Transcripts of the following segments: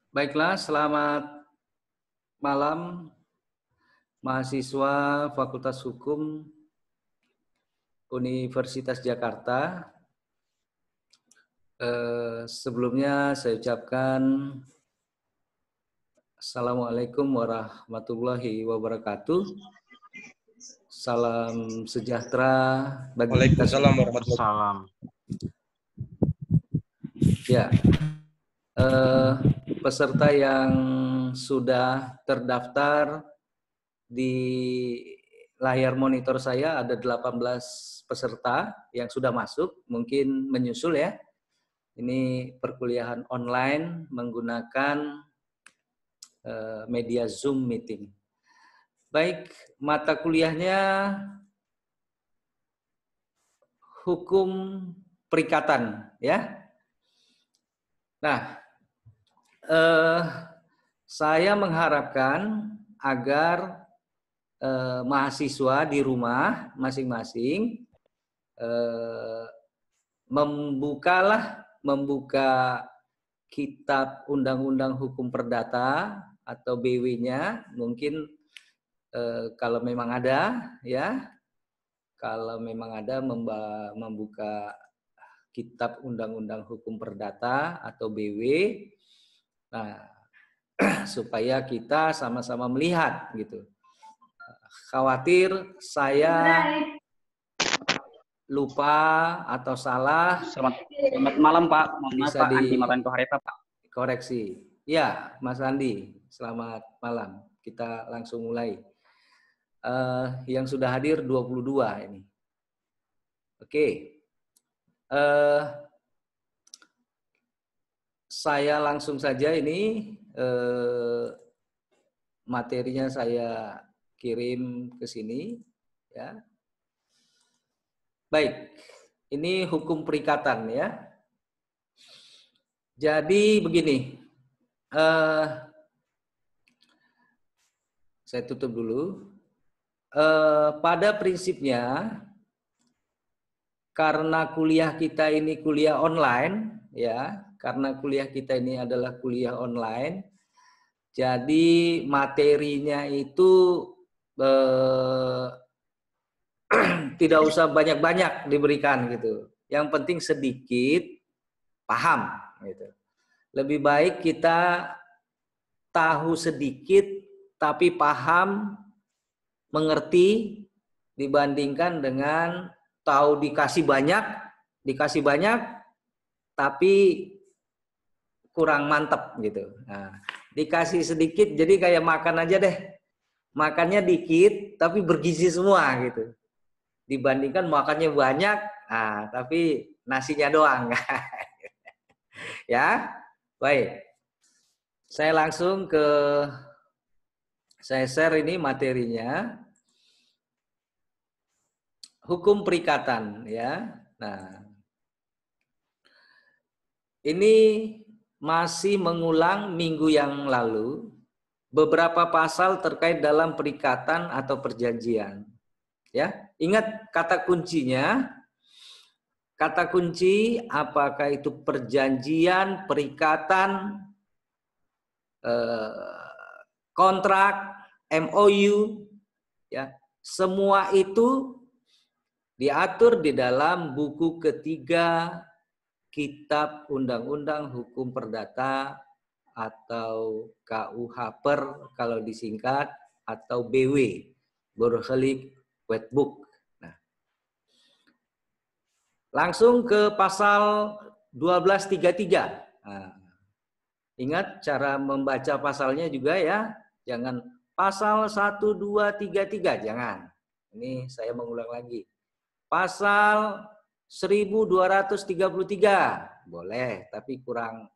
Baiklah, selamat malam mahasiswa Fakultas Hukum Universitas Jakarta. Sebelumnya saya ucapkan Assalamualaikum warahmatullahi wabarakatuh. Salam sejahtera bagi kita semua. Waalaikumsalam warahmatullahi wabarakatuh. Ya, peserta yang sudah terdaftar di layar monitor saya ada 18 peserta yang sudah masuk, mungkin menyusul ya. Ini perkuliahan online menggunakan media Zoom meeting. Baik, mata kuliahnya hukum perikatan ya. Nah, saya mengharapkan agar mahasiswa di rumah masing-masing membuka kitab Undang-Undang Hukum Perdata atau BW-nya, mungkin kalau memang ada ya, kalau memang ada membuka kitab Undang-Undang Hukum Perdata atau BW, nah supaya kita sama-sama melihat gitu. Khawatir saya lupa atau salah. Selamat malam Pak. Mohon maaf Pak, Andi Maranto Hareta Pak. Koreksi. Ya, Mas Andi. Selamat malam. Kita langsung mulai. Yang sudah hadir 22 ini. Oke. Saya langsung saja ini materinya saya kirim ke sini ya. Baik, ini hukum perikatan ya. Jadi begini, saya tutup dulu. Pada prinsipnya, karena kuliah kita ini kuliah online, ya, karena kuliah kita ini adalah kuliah online, jadi materinya itu tidak usah banyak-banyak diberikan gitu. Yang penting sedikit paham gitu. Lebih baik kita tahu sedikit tapi paham, mengerti dibandingkan dengan tahu dikasih banyak tapi kurang mantep gitu. Nah, dikasih sedikit jadi kayak makan aja deh. Makannya dikit tapi bergizi semua gitu. Dibandingkan makannya banyak, nah, tapi nasinya doang. Ya, baik. Saya langsung saya share ini materinya. Hukum perikatan ya. Nah, ini masih mengulang minggu yang lalu beberapa pasal terkait dalam perikatan atau perjanjian. Ya, ingat kata kuncinya. Kata kunci apakah itu perjanjian, perikatan, kontrak, MOU, ya, semua itu diatur di dalam buku ketiga Kitab Undang-Undang Hukum Perdata atau KUH Per kalau disingkat, atau BW, Burgerlijk Wetboek. Nah, langsung ke pasal 1233. Nah, ingat cara membaca pasalnya juga ya, jangan pasal 1, 2, 3, 3, jangan. Ini saya mengulang lagi. Pasal 1233 boleh, tapi kurang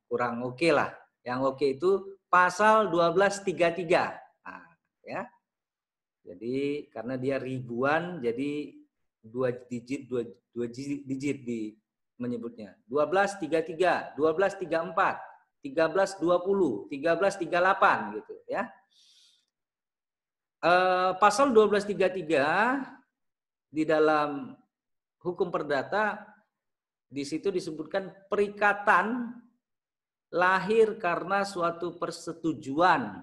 oke lah. Yang oke itu pasal 1233. Nah, ya. Jadi karena dia ribuan, jadi dua digit di menyebutnya. 1233, 1234, 1320, 1338 gitu ya. Pasal 1233 di dalam hukum perdata di situ disebutkan perikatan lahir karena suatu persetujuan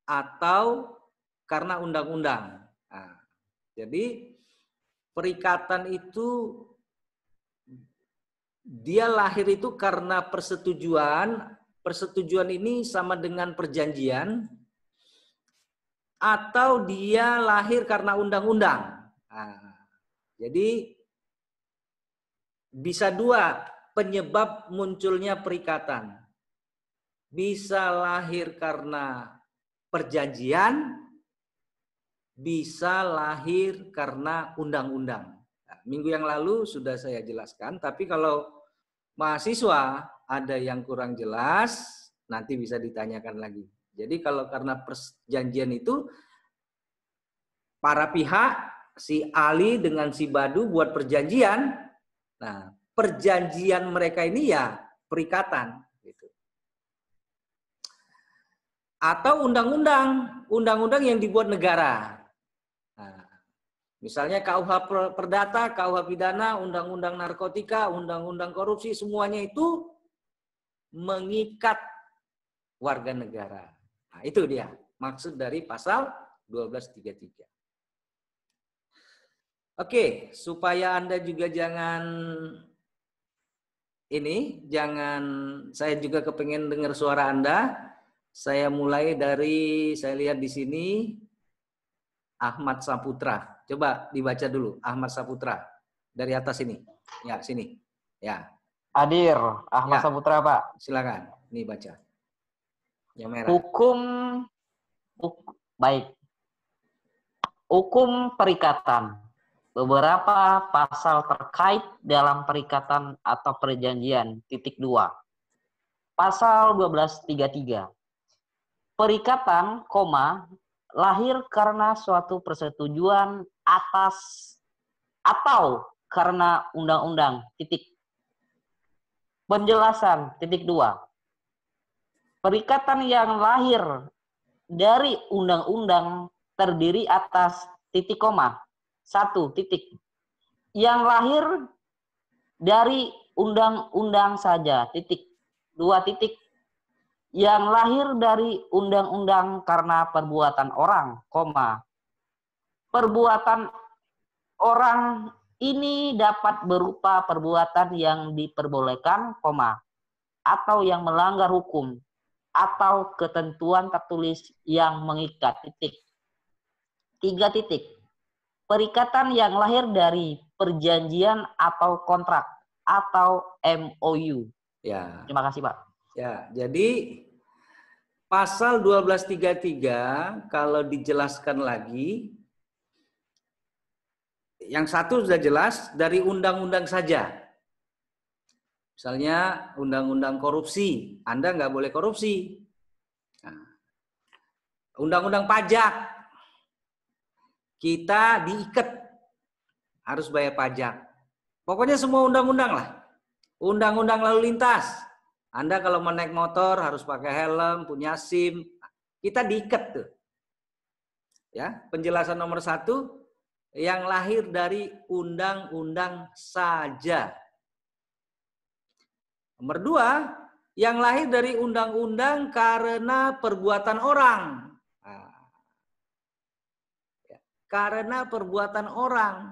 atau karena undang-undang. Nah, jadi perikatan itu dia lahir itu karena persetujuan. Persetujuan ini sama dengan perjanjian, atau dia lahir karena undang-undang. Nah, jadi bisa dua penyebab munculnya perikatan. Bisa lahir karena perjanjian, bisa lahir karena undang-undang. Nah, minggu yang lalu sudah saya jelaskan, tapi kalau mahasiswa ada yang kurang jelas, nanti bisa ditanyakan lagi. Jadi kalau karena perjanjian itu, para pihak, si Ali dengan si Badu buat perjanjian, nah perjanjian mereka ini ya perikatan. Gitu. Atau undang-undang yang dibuat negara. Nah, misalnya KUH Perdata, KUH Pidana, Undang-Undang Narkotika, Undang-Undang Korupsi, semuanya itu mengikat warga negara. Nah, itu dia maksud dari pasal 1233. Oke, supaya Anda juga jangan saya juga kepengen dengar suara Anda. Saya mulai dari, saya lihat di sini Ahmad Saputra. Coba dibaca dulu Ahmad Saputra dari atas ini. Ya, sini. Ya. Hadir, Ahmad Ya. Saputra, Pak. Silakan. Ini baca. Yang merah. Baik. Hukum perikatan. Beberapa pasal terkait dalam perikatan atau perjanjian. Titik 2. Pasal 1233. Perikatan, lahir karena suatu persetujuan atas atau karena undang-undang. Titik. Penjelasan. Titik 2. Perikatan yang lahir dari undang-undang terdiri atas titik koma. 1 titik. Yang lahir dari undang-undang saja. Titik. 2 titik. Yang lahir dari undang-undang karena perbuatan orang, koma. Perbuatan orang ini dapat berupa perbuatan yang diperbolehkan, koma, atau yang melanggar hukum, atau ketentuan tertulis yang mengikat. Titik. 3 titik. Perikatan yang lahir dari perjanjian atau kontrak atau MOU. Ya. Terima kasih, Pak. Ya, jadi pasal 1233 kalau dijelaskan lagi, yang satu sudah jelas dari undang-undang saja. Misalnya undang-undang korupsi, Anda nggak boleh korupsi. Nah, undang-undang pajak, kita diikat harus bayar pajak. Pokoknya semua undang-undang lah. Undang-undang lalu lintas, Anda kalau mau naik motor harus pakai helm, punya SIM, kita diikat tuh. Ya, penjelasan nomor 1, yang lahir dari undang-undang saja. Nomor 2, yang lahir dari undang-undang karena perbuatan orang. Karena perbuatan orang.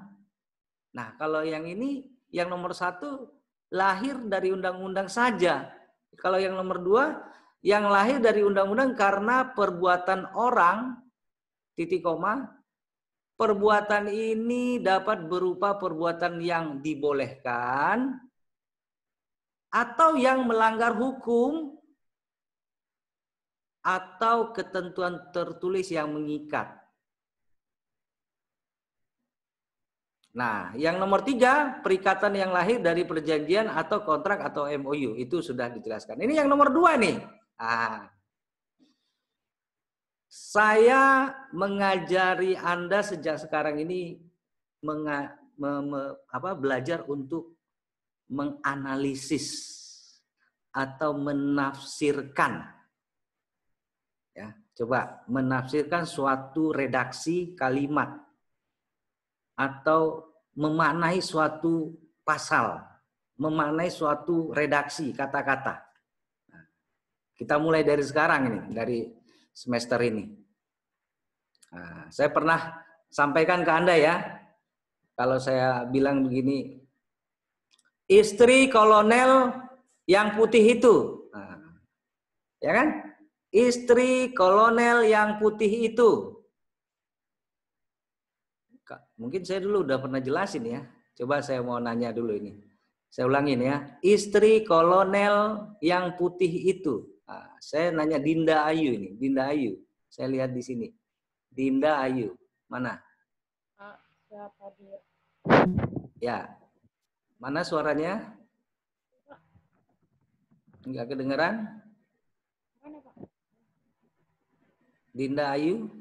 Nah, kalau yang ini, yang nomor 1, lahir dari undang-undang saja. Kalau yang nomor 2, yang lahir dari undang-undang karena perbuatan orang, titik koma, perbuatan ini dapat berupa perbuatan yang dibolehkan atau yang melanggar hukum atau ketentuan tertulis yang mengikat. Nah, yang nomor 3, perikatan yang lahir dari perjanjian atau kontrak atau MOU. Itu sudah dijelaskan. Ini yang nomor 2 nih. Saya mengajari Anda sejak sekarang ini belajar untuk menganalisis atau menafsirkan. Ya, coba menafsirkan suatu redaksi kalimat atau memaknai suatu pasal, memaknai suatu redaksi kata-kata. Kita mulai dari sekarang ini, dari semester ini. Nah, saya pernah sampaikan ke Anda ya, kalau saya bilang begini, istri kolonel yang putih itu. Nah, ya kan? Istri kolonel yang putih itu. Mungkin saya dulu udah pernah jelasin ya. Coba saya mau nanya dulu ini. Saya ulangin ya. Istri kolonel yang putih itu. Nah, saya nanya Dinda Ayu ini. Dinda Ayu. Saya lihat di sini. Dinda Ayu. Mana? Siapa dia? Ya. Mana suaranya? Enggak kedengeran? Mana, Pak? Dinda Ayu.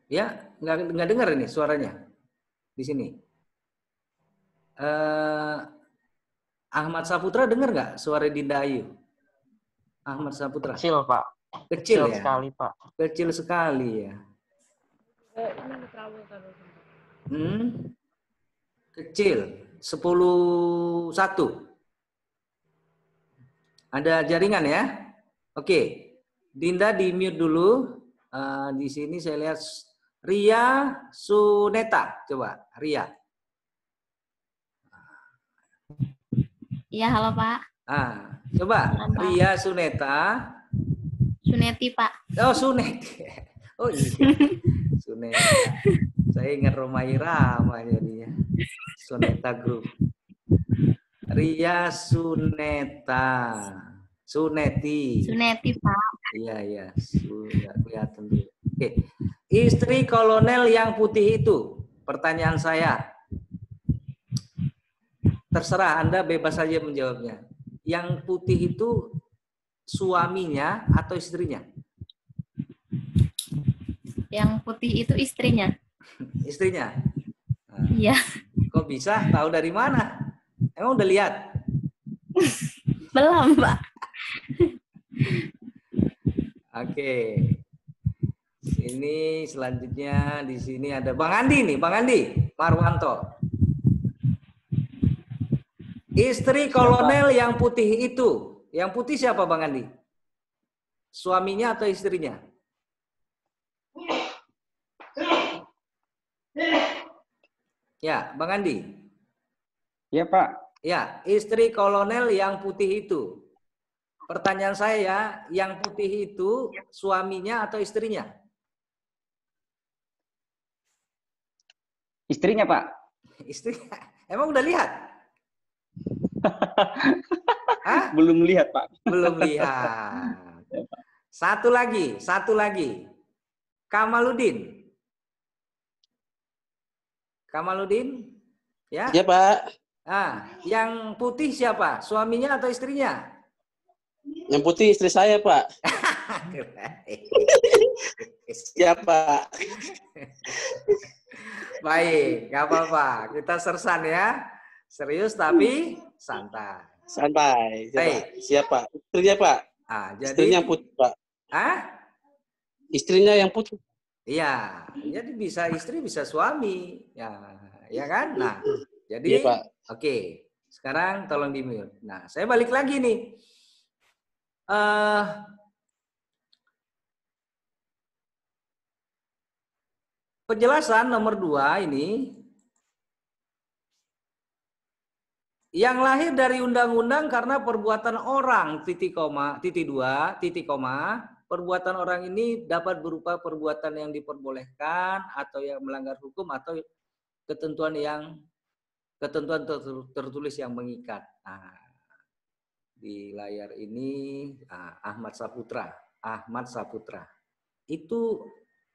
Ya, nggak dengar ini suaranya di sini. Ahmad Saputra dengar nggak suara Dinda Ayu? Ahmad Saputra. Kecil, Pak. Kecil ya? Sekali, Pak. Kecil sekali ya. Ini terlalu terlalu. Kecil. 10-1. Ada jaringan ya? Oke. Dinda di mute dulu. Di sini saya lihat Ria Suneta. Coba, Ria. Iya, halo Pak. Coba Halo, Pak. Ria Suneta. Suneti, Pak. Oh, Suneti. Oh iya. Suneta. Saya ingat Romai Rama jadinya. Suneta Group. Ria Suneta. Suneti. Suneti, Pak. Iya. Sudah kelihatan dulu. Oke. Istri kolonel yang putih itu. Pertanyaan saya. Terserah Anda bebas saja menjawabnya. Yang putih itu suaminya atau istrinya? Yang putih itu istrinya. Istrinya. Iya. Kok bisa? Tahu dari mana? Emang udah lihat? Belum, Pak. Oke. Ini selanjutnya di sini ada Bang Andi nih, Bang Andi Marwanto. Istri kolonel yang putih itu. Yang putih siapa Bang Andi? Suaminya atau istrinya? Ya, Bang Andi. Iya, Pak. Ya, istri kolonel yang putih itu. Pertanyaan saya, yang putih itu suaminya atau istrinya? Istrinya, Pak. Istrinya. Emang udah lihat? Hah? Belum lihat, Pak. Belum lihat. Satu lagi. Kamaludin. Ya? Iya, Pak. Yang putih siapa? Suaminya atau istrinya? Yang putih istri saya, Pak. Siapa? Baik, nggak apa-apa. Kita sersan ya. Serius tapi santai. Santai. Baik. Siapa? Istrinya, Pak. Jadi Istrinya yang putih, Pak. Istrinya yang putih. Iya, jadi bisa istri bisa suami. Ya kan? Nah, jadi iya, Pak. Oke. Sekarang tolong di-mute. Nah, saya balik lagi nih. Penjelasan nomor 2 ini yang lahir dari undang-undang karena perbuatan orang perbuatan orang ini dapat berupa perbuatan yang diperbolehkan atau yang melanggar hukum atau ketentuan tertulis yang mengikat. Di layar ini Ahmad Saputra. Itu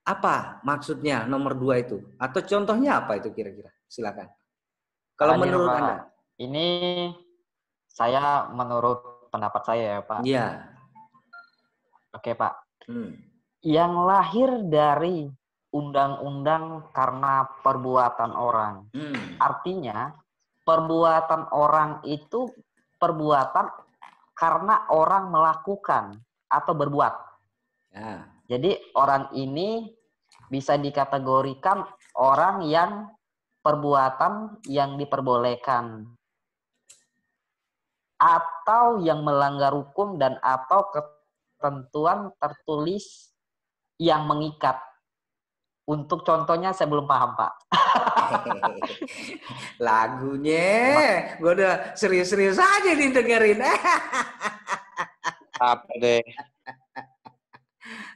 apa maksudnya nomor 2 itu? Atau contohnya apa itu kira-kira? Silakan. Kalau menurut Anda. Ini saya menurut pendapat saya ya, Pak. Iya. Oke, Pak. Yang lahir dari undang-undang karena perbuatan orang. Artinya perbuatan orang itu perbuatan karena orang melakukan atau berbuat. Ya. Jadi orang ini bisa dikategorikan orang yang perbuatan yang diperbolehkan. atau yang melanggar hukum dan atau ketentuan tertulis yang mengikat. Untuk contohnya saya belum paham, Pak. Lagunya, gue udah serius-serius aja nih dengerin. Apa deh?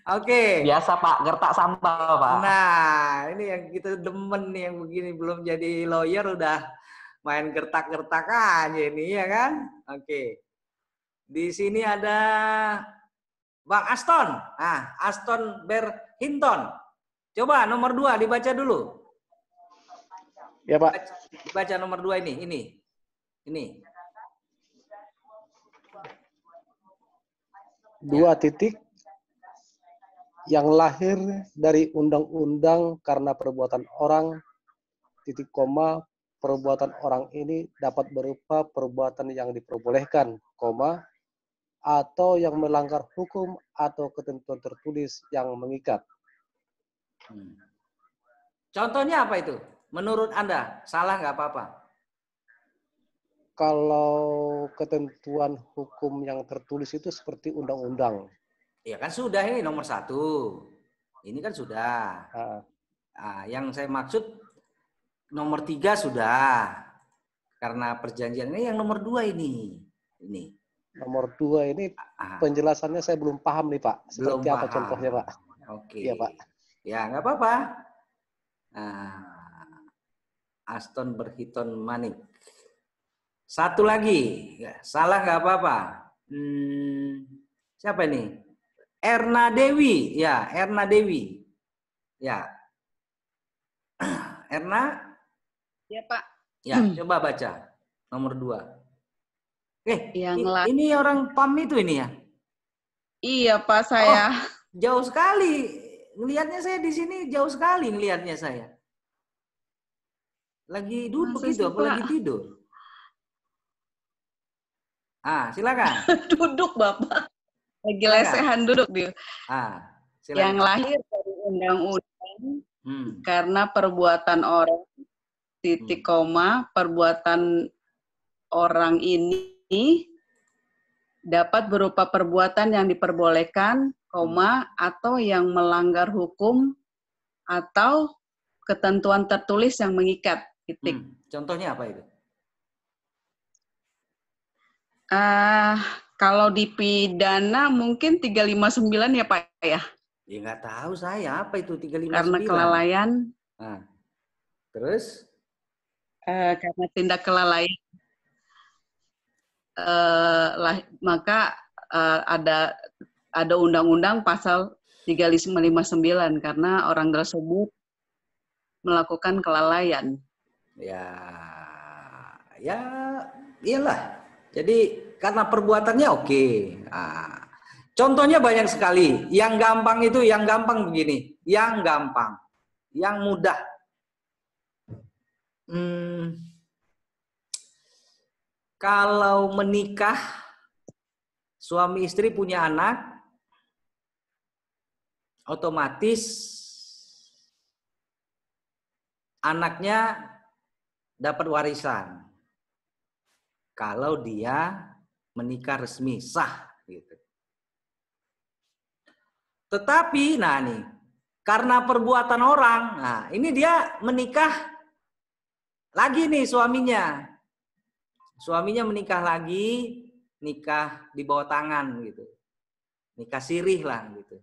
Oke. Biasa, Pak, gertak sambal, Pak. Nah, ini yang kita demen nih, yang begini belum jadi lawyer udah main gertak-gertak aja ini, ya kan? Oke. Di sini ada Bang Aston. Ah, Aston Berhinton. Coba nomor 2 dibaca dulu. Ya, Pak. Dibaca nomor 2 ini. Ini. 2 titik yang lahir dari undang-undang karena perbuatan orang, titik koma, perbuatan orang ini dapat berupa perbuatan yang diperbolehkan, koma, atau yang melanggar hukum atau ketentuan tertulis yang mengikat. Contohnya apa itu? Menurut Anda, salah nggak apa-apa? Kalau ketentuan hukum yang tertulis itu seperti undang-undang. Ya kan sudah ini nomor 1. Ini kan sudah. Yang saya maksud nomor 3 sudah. Karena perjanjian ini yang nomor 2 ini. Nomor 2 ini penjelasannya saya belum paham nih, Pak. Seperti apa contohnya, Pak? Oke. Iya, Pak. Ya, nggak apa-apa. Aston Berhinton Manik. Satu lagi. Ya, salah nggak apa-apa. Siapa ini? Erna Dewi. Ya, Erna Dewi. Ya. Erna? Ya, Pak. Ya, coba baca. Nomor 2. Yang ini orang PAM itu ini ya? Iya, Pak, saya. Jauh sekali. Ngelihatnya saya di sini jauh sekali ngelihatnya saya. Lagi duduk gitu, apa lagi tidur? Silakan. Duduk, Bapak. Lagi lesehan duduk dia. Silakan. Yang lahir dari undang-undang karena perbuatan orang, titik koma, perbuatan orang ini dapat berupa perbuatan yang diperbolehkan, koma, atau yang melanggar hukum atau ketentuan tertulis yang mengikat, titik. Contohnya apa itu? Kalau di pidana mungkin 359 ya, Pak, ya? Ya nggak tahu saya apa itu 359. Karena kelalaian. Terus? Karena tindak kelalaian. Maka ada undang-undang pasal 359 karena orang tersebut melakukan kelalaian. Ya, iyalah. Jadi karena perbuatannya oke. Contohnya banyak sekali. Yang gampang begini. Yang gampang, yang mudah. Kalau menikah, suami istri punya anak, otomatis anaknya dapat warisan. Kalau dia menikah resmi, sah. Gitu. Tetapi, karena perbuatan orang, ini dia menikah lagi nih suaminya. Suaminya menikah lagi, nikah di bawah tangan gitu. Nikah sirih lah gitu.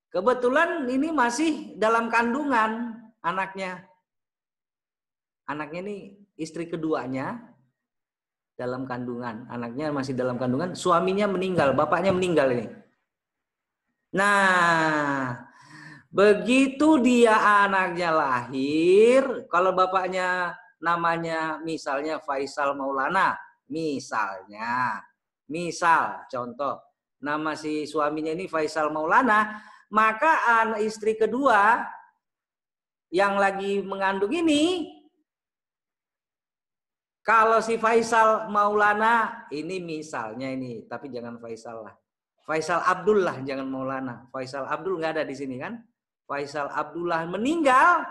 Kebetulan ini masih dalam kandungan anaknya. Anaknya ini istri keduanya dalam kandungan. Anaknya masih dalam kandungan, suaminya meninggal, bapaknya meninggal ini. Nah, begitu dia anaknya lahir, kalau bapaknya namanya misalnya Faisal Maulana, misal contoh, nama si suaminya ini Faisal Maulana, maka anak istri kedua yang lagi mengandung ini, kalau si Faisal Maulana, ini misalnya ini, tapi jangan Faisal lah. Faisal Abdullah, jangan Maulana. Faisal Abdul nggak ada di sini kan? Faisal Abdullah meninggal,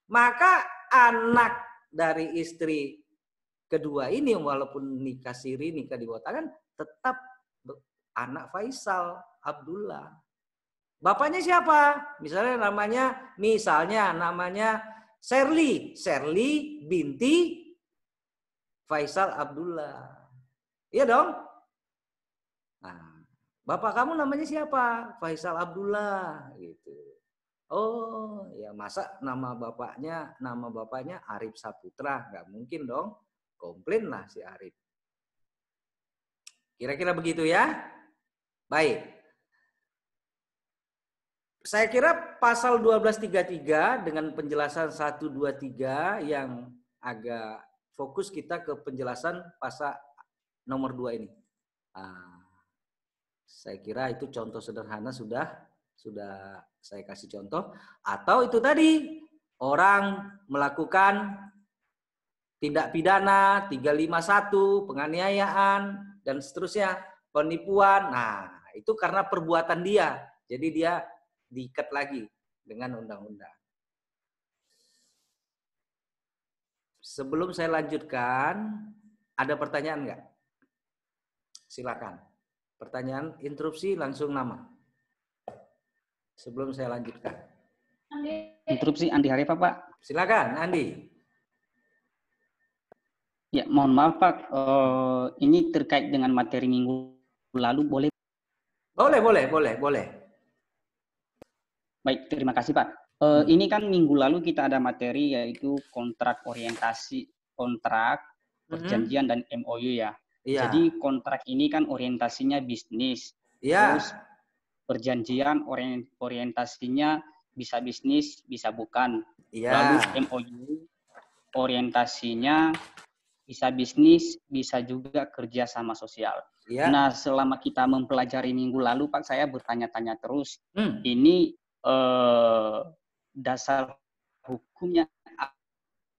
maka anak dari istri kedua ini walaupun nikah siri, nikah di bawah tangan, tetap anak Faisal Abdullah. Bapaknya siapa? Misalnya namanya Sherly binti Faisal Abdullah. Iya dong? Nah, bapak kamu namanya siapa? Faisal Abdullah gitu. Oh, ya masa nama bapaknya Arif Saputra? Nggak mungkin dong. Komplain lah si Arif. Kira-kira begitu ya? Baik. Saya kira pasal 1233 dengan penjelasan 1, 2, 3 yang agak fokus kita ke penjelasan pasal nomor 2 ini. Saya kira itu contoh sederhana sudah saya kasih contoh. Atau itu tadi, orang melakukan tindak pidana 351, penganiayaan, dan seterusnya, penipuan. Nah, itu karena perbuatan dia. Jadi dia diikat lagi dengan undang-undang. Sebelum saya lanjutkan, ada pertanyaan nggak? Silakan. Pertanyaan, interupsi langsung nama. Sebelum saya lanjutkan. Interupsi Andi Harifah, Pak. Silakan, Andi. Ya, mohon maaf, Pak. Ini terkait dengan materi minggu lalu, boleh? Boleh. Baik, terima kasih, Pak. Ini kan minggu lalu kita ada materi yaitu kontrak perjanjian dan MOU ya. Iya. Jadi kontrak ini kan orientasinya bisnis. Iya. Terus perjanjian orientasinya bisa bisnis, bisa bukan. Iya. Lalu MOU orientasinya bisa bisnis, bisa juga kerja sama sosial. Iya. Nah, selama kita mempelajari minggu lalu, Pak, saya bertanya-tanya terus. Ini dasar hukumnya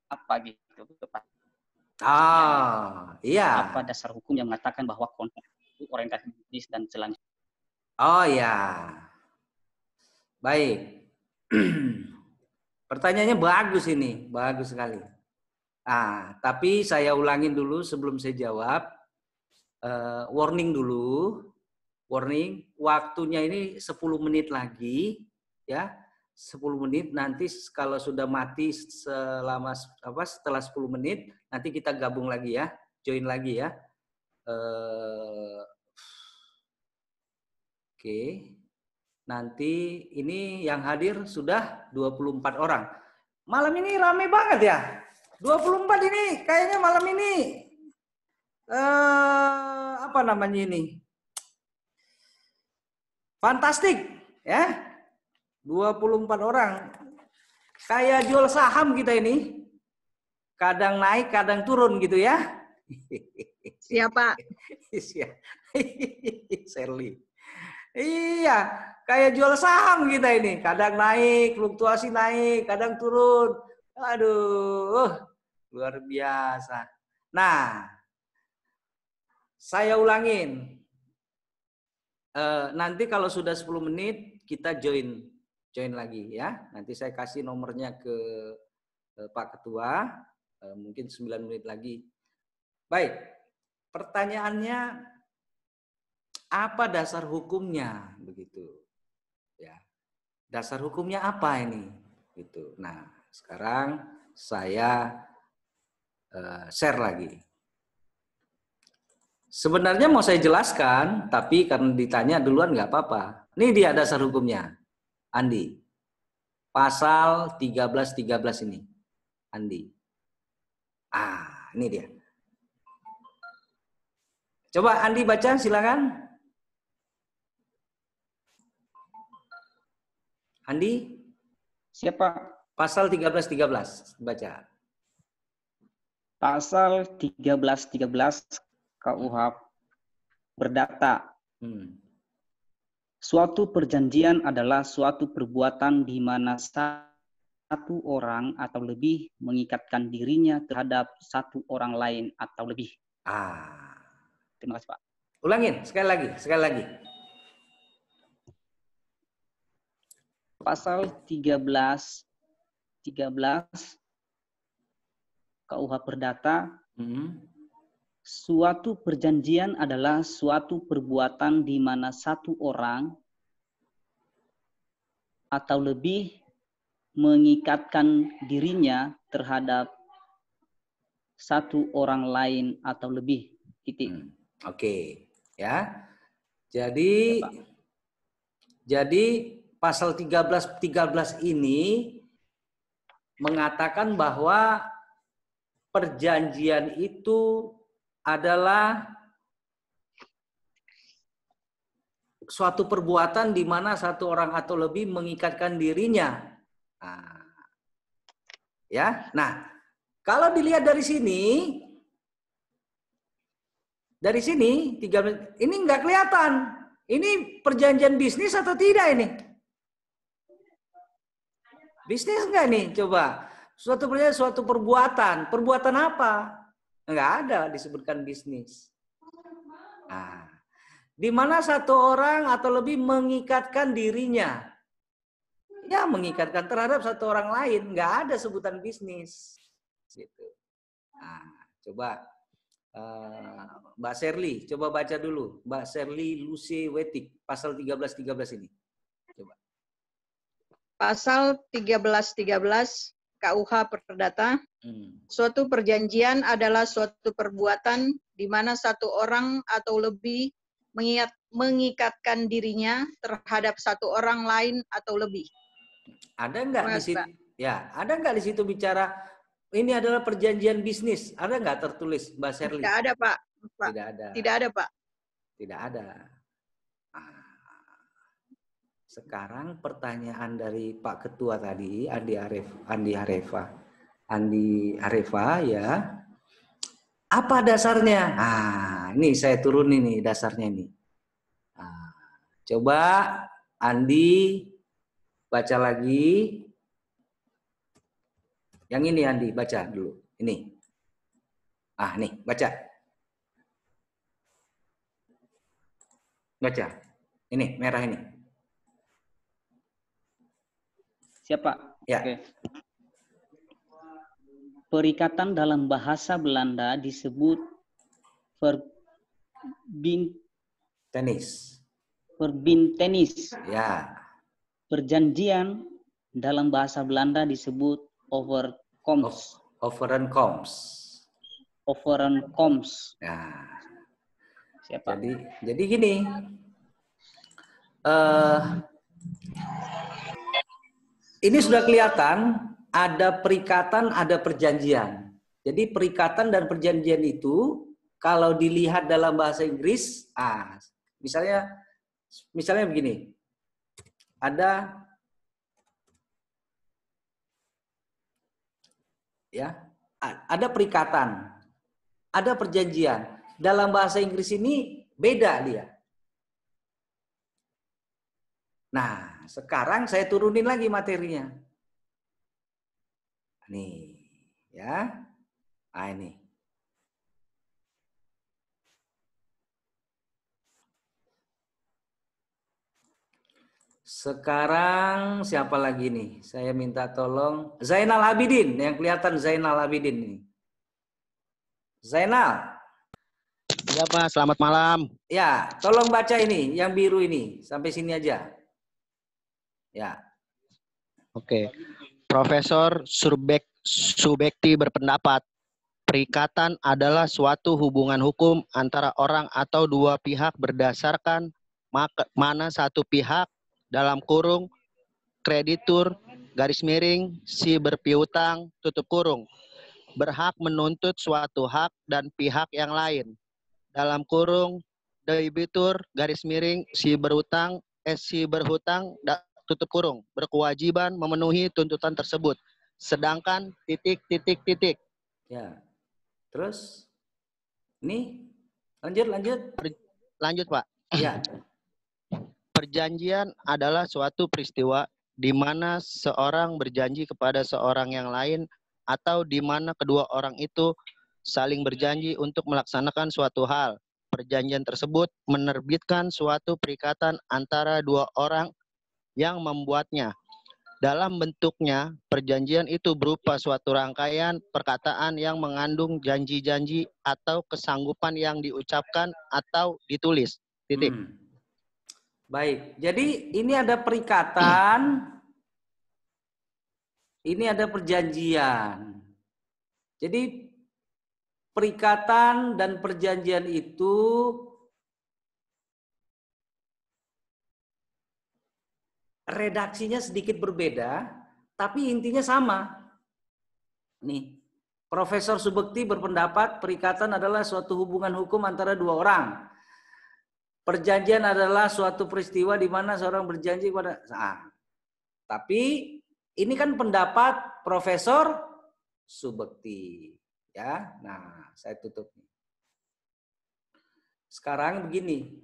apa gitu, Pak? Iya. Apa dasar hukum yang mengatakan bahwa kontrak itu orientasi bisnis dan selanjutnya? Oh ya. Baik. Pertanyaannya bagus ini, bagus sekali. Tapi saya ulangin dulu sebelum saya jawab. Warning dulu. Warning, waktunya ini 10 menit lagi. Ya, 10 menit. Nanti kalau sudah mati setelah 10 menit, nanti kita gabung lagi ya, join lagi ya. Oke. Nanti ini yang hadir sudah 24 orang. Malam ini rame banget ya. 24 ini kayaknya malam ini apa namanya ini? Fantastik ya. 24 orang. Kayak jual saham kita ini. Kadang naik, kadang turun gitu ya. Siapa? Sherly. Iya, kayak jual saham kita ini. Kadang naik, fluktuasi naik, kadang turun. Aduh, luar biasa. Nah, saya ulangin. Nanti kalau sudah 10 menit, kita join lagi ya. Nanti saya kasih nomornya ke Pak Ketua. Mungkin 9 menit lagi. Baik, pertanyaannya apa dasar hukumnya begitu? Ya, dasar hukumnya apa ini? Gitu. Nah, sekarang saya share lagi. Sebenarnya mau saya jelaskan, tapi karena ditanya duluan nggak apa-apa. Ini dia dasar hukumnya, Andi. Pasal 1313 ini, Andi. Ini dia. Coba Andi baca, silakan. Andi? Siapa? Pasal 1313, baca. Pasal 1313 KUH Perdata. Suatu perjanjian adalah suatu perbuatan di mana satu orang atau lebih mengikatkan dirinya terhadap satu orang lain atau lebih. Terima kasih, Pak. Ulangin sekali lagi. Pasal 13 KUH Perdata, Hmm. suatu perjanjian adalah suatu perbuatan di mana satu orang atau lebih mengikatkan dirinya terhadap satu orang lain atau lebih. Titik. Oke, ya. Jadi Ya, Pak. jadi pasal 13 ini mengatakan bahwa perjanjian itu adalah suatu perbuatan di mana satu orang atau lebih mengikatkan dirinya. Nah, ya. Nah, kalau dilihat dari sini 13 ini nggak kelihatan. Ini perjanjian bisnis atau tidak ini? Bisnis nggak nih? Coba. Suatu perjanjian, suatu perbuatan. Perbuatan apa? Nggak ada disebutkan bisnis. Nah, di mana satu orang atau lebih mengikatkan dirinya. Ya, mengikatkan terhadap satu orang lain. Nggak ada sebutan bisnis. Gitu. Nah, coba Mbak Sherly, coba baca dulu. Mbak Sherly Lucy Wetik, pasal 13 ini. Coba. Pasal 13 KUH Perdata, suatu perjanjian adalah suatu perbuatan di mana satu orang atau lebih mengikatkan dirinya terhadap satu orang lain atau lebih. Ada nggak di situ? Ya, ada nggak di situ bicara ini adalah perjanjian bisnis? Ada nggak tertulis, Mbak Sherly? Tidak ada, Pak. Tidak ada. Tidak ada, Pak. Tidak ada. Sekarang pertanyaan dari Pak Ketua tadi, Andi Arefa, ya. Apa dasarnya? Ini saya turunin nih dasarnya nih. Coba Andi baca lagi. Yang ini Andi, baca dulu. Ini. Nih, baca. Baca. Ini, merah ini. Siapa? Ya. Oke. Perikatan dalam bahasa Belanda disebut verbintenis. Ya. Perjanjian dalam bahasa Belanda disebut overeenkomst. Overeenkomst. Ya. Siapa? Jadi gini. Ini sudah kelihatan ada perikatan, ada perjanjian. Jadi perikatan dan perjanjian itu kalau dilihat dalam bahasa Inggris, misalnya begini. Ada perikatan, ada perjanjian. Dalam bahasa Inggris ini beda dia. Nah, sekarang saya turunin lagi materinya. Nih, ya. Ini. Sekarang siapa lagi nih? Saya minta tolong Zainal Abidin, yang kelihatan Zainal Abidin nih. Zainal. Ya Pak, selamat malam. Ya, tolong baca ini, yang biru ini. Sampai sini aja. Ya. Oke. Profesor Subekti berpendapat, perikatan adalah suatu hubungan hukum antara orang atau dua pihak berdasarkan mana satu pihak dalam kurung kreditur garis miring si berpiutang tutup kurung berhak menuntut suatu hak dan pihak yang lain dalam kurung debitur garis miring si berhutang tutup kurung berkewajiban memenuhi tuntutan tersebut. Sedangkan ... Ya. Terus ini lanjut Pak. Ya. Perjanjian adalah suatu peristiwa di mana seorang berjanji kepada seorang yang lain atau di mana kedua orang itu saling berjanji untuk melaksanakan suatu hal. Perjanjian tersebut menerbitkan suatu perikatan antara dua orang yang membuatnya. Dalam bentuknya, perjanjian itu berupa suatu rangkaian perkataan yang mengandung janji-janji atau kesanggupan yang diucapkan atau ditulis. Titik. Baik, jadi ini ada perikatan, ini ada perjanjian. Jadi perikatan dan perjanjian itu redaksinya sedikit berbeda, tapi intinya sama. Nih, Profesor Subekti berpendapat perikatan adalah suatu hubungan hukum antara dua orang. Perjanjian adalah suatu peristiwa di mana seorang berjanji kepada... Nah, tapi ini kan pendapat Profesor Subekti. Ya, nah saya tutup. Sekarang begini.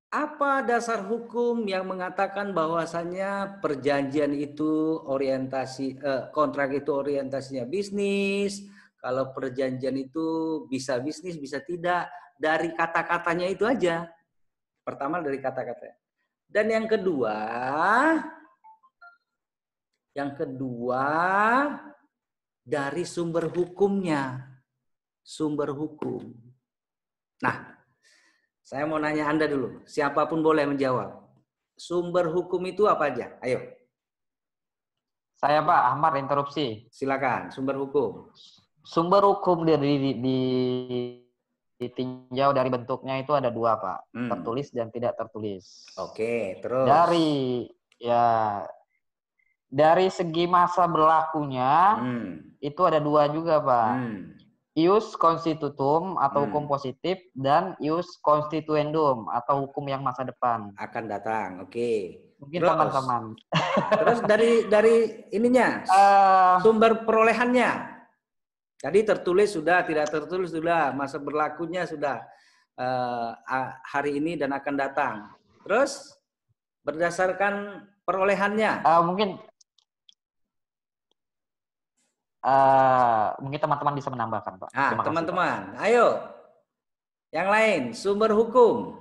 Apa dasar hukum yang mengatakan bahwasannya perjanjian itu orientasi kontrak itu orientasinya bisnis, kalau perjanjian itu bisa bisnis bisa tidak, dari kata-katanya itu aja. Pertama dari kata-kata. Dan yang kedua dari sumber hukumnya. Sumber hukum. Nah, saya mau nanya Anda dulu, siapapun boleh menjawab. Sumber hukum itu apa aja? Ayo. Saya Pak, Ahmad interupsi. Silakan, sumber hukum. Sumber hukum ditinjau dari bentuknya itu ada dua Pak, tertulis dan tidak tertulis. Oke, terus. Dari segi masa berlakunya itu ada dua juga Pak. Ius constitutum atau hukum positif dan ius constituendum atau hukum yang masa depan. Akan datang, oke. Mungkin teman-teman. Terus dari ininya, sumber perolehannya. Tadi tertulis sudah, tidak tertulis sudah, masa berlakunya sudah hari ini dan akan datang. Terus berdasarkan perolehannya. Mungkin teman-teman bisa menambahkan Pak. Teman-teman, ayo. Yang lain, sumber hukum.